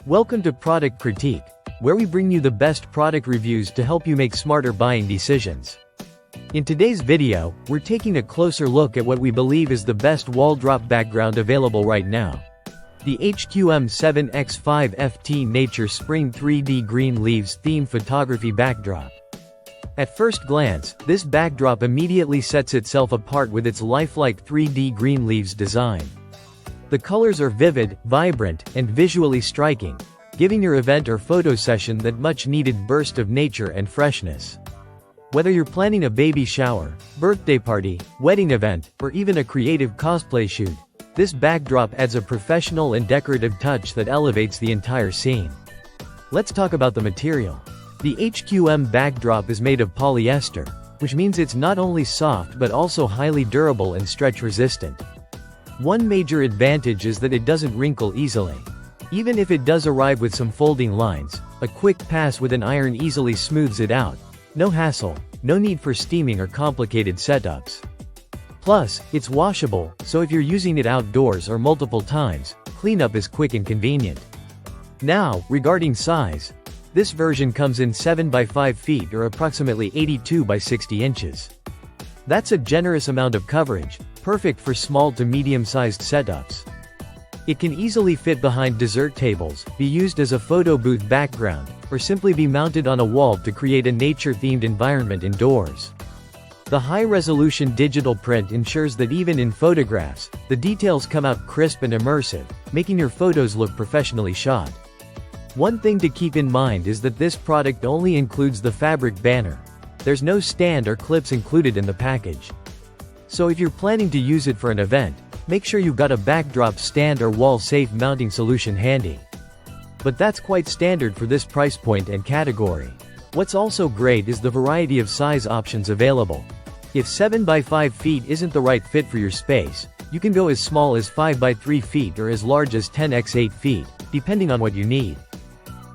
Welcome to Product Critique, where we bring you the best product reviews to help you make smarter buying decisions. In today's video, we're taking a closer look at what we believe is the best wall drop background available right now. The HQM 7x5 FT Nature Spring 3D Green Leaves Theme Photography Backdrop. At first glance, this backdrop immediately sets itself apart with its lifelike 3D green leaves design. The colors are vivid, vibrant, and visually striking, giving your event or photo session that much-needed burst of nature and freshness. Whether you're planning a baby shower, birthday party, wedding event, or even a creative cosplay shoot, this backdrop adds a professional and decorative touch that elevates the entire scene. Let's talk about the material. The HQM backdrop is made of polyester, which means it's not only soft but also highly durable and stretch-resistant. One major advantage is that it doesn't wrinkle easily. Even if it does arrive with some folding lines, a quick pass with an iron easily smooths it out. No hassle, no need for steaming or complicated setups. Plus, it's washable, so if you're using it outdoors or multiple times, cleanup is quick and convenient. Now, regarding size, this version comes in 7 by 5 feet or approximately 82 by 60 inches. That's a generous amount of coverage, perfect for small to medium-sized setups. It can easily fit behind dessert tables, be used as a photo booth background, or simply be mounted on a wall to create a nature-themed environment indoors. The high-resolution digital print ensures that even in photographs, the details come out crisp and immersive, making your photos look professionally shot. One thing to keep in mind is that this product only includes the fabric banner. There's no stand or clips included in the package. So if you're planning to use it for an event, make sure you've got a backdrop stand or wall-safe mounting solution handy. But that's quite standard for this price point and category. What's also great is the variety of size options available. If 7 by 5 feet isn't the right fit for your space, you can go as small as 5 by 3 feet or as large as 10 x 8 feet, depending on what you need.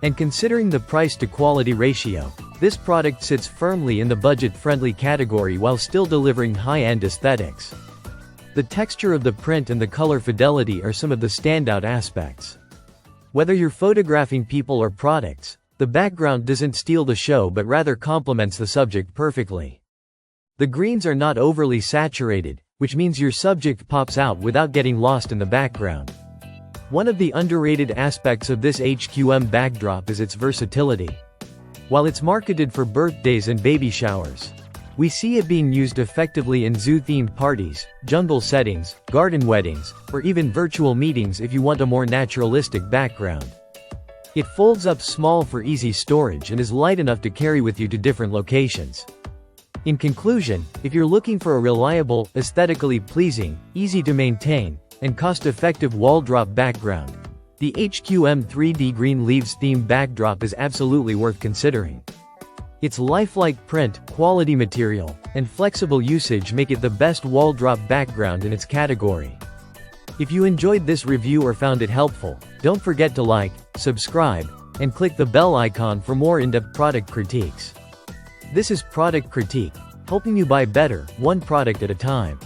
And considering the price-to-quality ratio, this product sits firmly in the budget-friendly category while still delivering high-end aesthetics. The texture of the print and the color fidelity are some of the standout aspects. Whether you're photographing people or products, the background doesn't steal the show but rather complements the subject perfectly. The greens are not overly saturated, which means your subject pops out without getting lost in the background. One of the underrated aspects of this HQM backdrop is its versatility. While it's marketed for birthdays and baby showers, we see it being used effectively in zoo-themed parties, jungle settings, garden weddings, or even virtual meetings if you want a more naturalistic background. It folds up small for easy storage and is light enough to carry with you to different locations. In conclusion, if you're looking for a reliable, aesthetically pleasing, easy to maintain, and cost-effective wall drop background, the HQM 3D Green Leaves theme backdrop is absolutely worth considering. Its lifelike print, quality material, and flexible usage make it the best wall drop background in its category. If you enjoyed this review or found it helpful, don't forget to like, subscribe, and click the bell icon for more in-depth product critiques. This is Product Critique, helping you buy better, one product at a time.